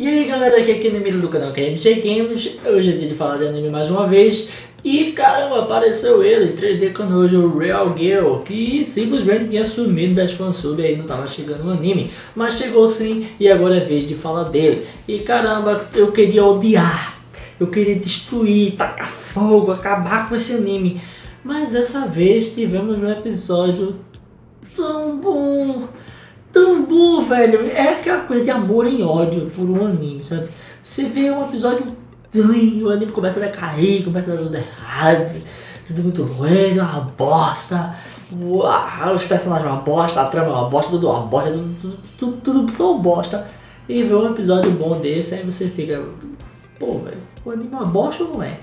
aí galera, aqui é Nemiro do canal KMC Games. Hoje é dia de falar de anime mais uma vez. E caramba, apareceu ele, 3D Kanojo Real Girl, que simplesmente tinha sumido das fansub aí, não tava chegando no anime. Mas chegou sim, e agora é vez de falar dele. E caramba, eu queria odiar, eu queria destruir, tacar fogo, acabar com esse anime. Mas dessa vez tivemos um episódio tão bom, velho. É aquela coisa de amor e ódio por um anime, sabe? Você vê um episódio ruim, o anime começa a decair, começa a dar tudo errado, tudo muito ruim, uma bosta. Os personagens uma bosta, a trama uma bosta, tudo uma bosta, tudo tão bosta. E vê um episódio bom desse, aí você fica, pô, velho, o anime é uma bosta ou não é?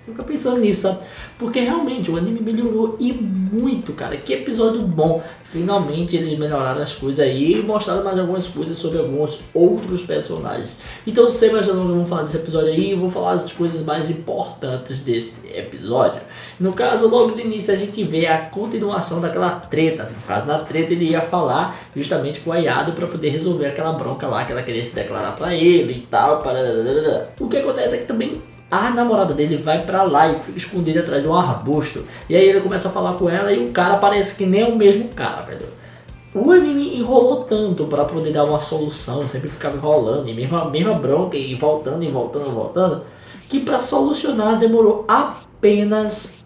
Fica pensando nisso, sabe? Porque realmente o anime melhorou e muito, cara. Que episódio bom. Finalmente eles melhoraram as coisas aí e mostraram mais algumas coisas sobre alguns outros personagens. Então, sem mais delongas, vamos falar desse episódio aí. Eu vou falar as coisas mais importantes desse episódio. No caso, logo de início a gente vê a continuação daquela treta. No caso, na treta ele ia falar justamente com a Yado para poder resolver aquela bronca lá que ela queria se declarar para ele e tal. O que acontece é que também a namorada dele vai pra lá e fica escondida atrás de um arbusto. E aí ele começa a falar com ela e o cara parece que nem é o mesmo cara, velho. O anime enrolou tanto pra poder dar uma solução, sempre ficava enrolando, e mesma bronca, e voltando, que pra solucionar demorou apenas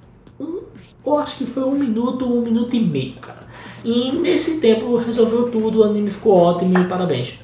eu acho que foi um minuto e meio, cara. E nesse tempo resolveu tudo, o anime ficou ótimo e parabéns.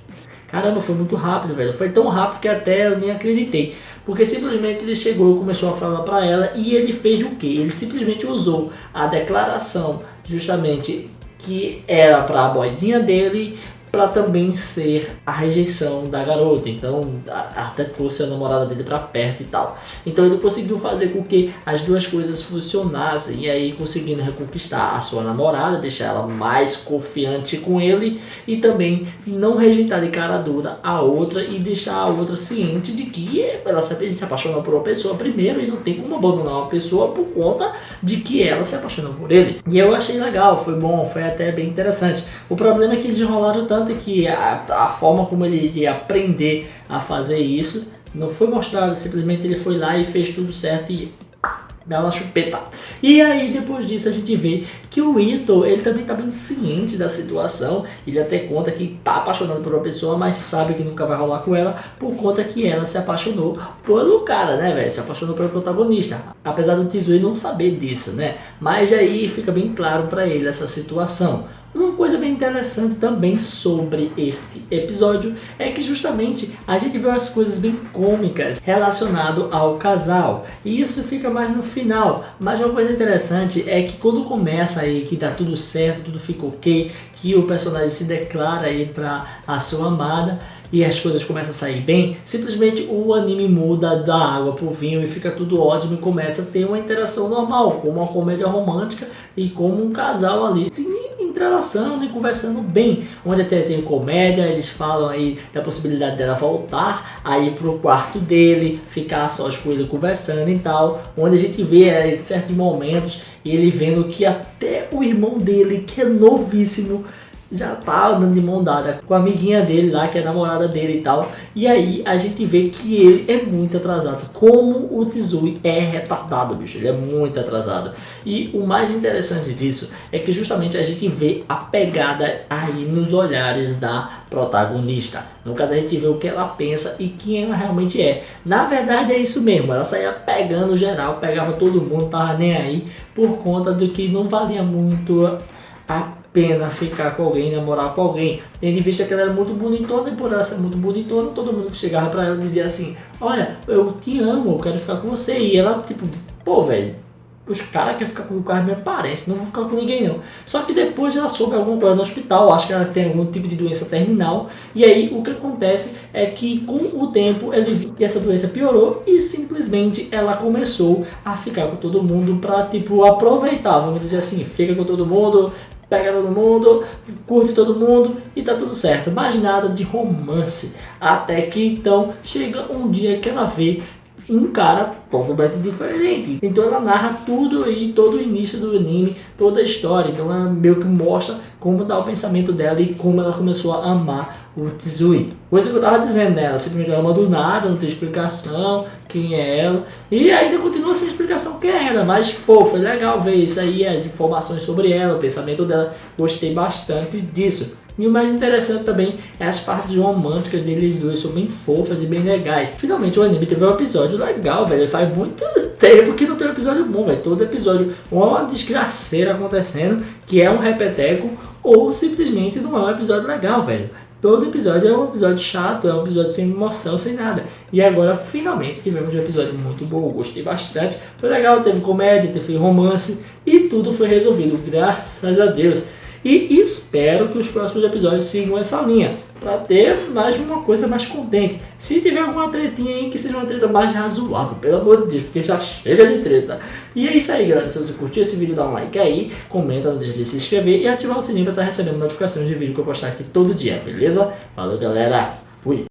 Caramba, foi muito rápido, velho. Foi tão rápido que até eu nem acreditei. Porque simplesmente ele chegou e começou a falar pra ela e ele fez o quê? Ele simplesmente usou a declaração justamente que era pra boizinha dele para também ser a rejeição da garota. Então até trouxe a namorada dele para perto e tal. Então ele conseguiu fazer com que as duas coisas funcionassem e aí conseguindo reconquistar a sua namorada, deixar ela mais confiante com ele e também não rejeitar de cara dura a outra e deixar a outra ciente de que ela se apaixonou por uma pessoa primeiro e não tem como abandonar uma pessoa por conta de que ela se apaixonou por ele. E eu achei legal, foi bom, foi até bem interessante. O problema é que eles enrolaram tanto que a forma como ele ia aprender a fazer isso não foi mostrado, simplesmente ele foi lá e fez tudo certo e dá uma chupeta. E aí depois disso a gente vê que o Ito, ele também tá bem ciente da situação, ele até conta que tá apaixonado por uma pessoa, mas sabe que nunca vai rolar com ela, por conta que ela se apaixonou pelo cara, né, velho, se apaixonou pelo protagonista, apesar do Tizui não saber disso, né, mas aí fica bem claro pra ele essa situação. Uma coisa bem interessante também sobre este episódio é que justamente a gente vê umas coisas bem cômicas relacionado ao casal. E isso fica mais no final. Mas uma coisa interessante é que quando começa aí que dá tudo certo, tudo fica ok, que o personagem se declara aí para a sua amada e as coisas começam a sair bem, simplesmente o anime muda da água pro vinho e fica tudo ótimo e começa a ter uma interação normal, como uma comédia romântica e como um casal ali se entrelaçando e conversando bem, onde até tem comédia, eles falam aí da possibilidade dela voltar aí pro quarto dele, ficar sós com ele conversando e tal, onde a gente vê em certos momentos ele vendo que até o irmão dele, que é novíssimo, já tá andando de mão dada com a amiguinha dele lá, que é a namorada dele e tal. E aí a gente vê que ele é muito atrasado. Como o Tizui é retardado, bicho. Ele é muito atrasado. E o mais interessante disso é que justamente a gente vê a pegada aí nos olhares da protagonista. No caso a gente vê o que ela pensa e quem ela realmente é. Na verdade é isso mesmo. Ela saía pegando geral, pegava todo mundo, tava nem aí. Por conta do que não valia muito a pena ficar com alguém, namorar com alguém, tendo em vista que ela era muito bonitona e por ela ser muito bonitona, todo mundo que chegava pra ela dizia assim, olha, eu te amo, eu quero ficar com você, e ela tipo, pô velho, os caras querem ficar com o cara me aparece, não vou ficar com ninguém não. Só que depois ela soube alguma coisa no hospital, acho que ela tem algum tipo de doença terminal, e aí o que acontece é que com o tempo ele viu que essa doença piorou e simplesmente ela começou a ficar com todo mundo pra tipo aproveitar, vamos dizer assim, fica com todo mundo, pega todo mundo, curte todo mundo e tá tudo certo, mas nada de romance. Até que então chega um dia que ela vê um cara totalmente diferente. Então ela narra tudo aí, todo o início do anime, toda a história. Então ela meio que mostra como tá o pensamento dela e como ela começou a amar o Tizui. Coisa que eu tava dizendo, né? Ela simplesmente ama do nada, não tem explicação quem é ela. E ainda continua sem explicação quem é ela. Mas, pô, foi legal ver isso aí, as informações sobre ela, o pensamento dela. Gostei bastante disso. E o mais interessante também é as partes românticas deles dois, são bem fofas e bem legais. Finalmente o anime teve um episódio legal, velho. Faz muito tempo que não tem um episódio bom, velho. Todo episódio ou é uma desgraceira acontecendo, que é um repeteco, ou simplesmente não é um episódio legal, velho. Todo episódio é um episódio chato, é um episódio sem emoção, sem nada. E agora, finalmente, tivemos um episódio muito bom, gostei bastante. Foi legal, teve comédia, teve romance e tudo foi resolvido, graças a Deus. E espero que os próximos episódios sigam essa linha, para ter mais uma coisa mais contente. Se tiver alguma tretinha aí, que seja uma treta mais razoável, pelo amor de Deus, porque já chega de treta. E é isso aí, galera. Se você curtiu esse vídeo, dá um like aí, comenta, não deixe de se inscrever e ativar o sininho para estar recebendo notificações de vídeo que eu postar aqui todo dia, beleza? Falou, galera. Fui!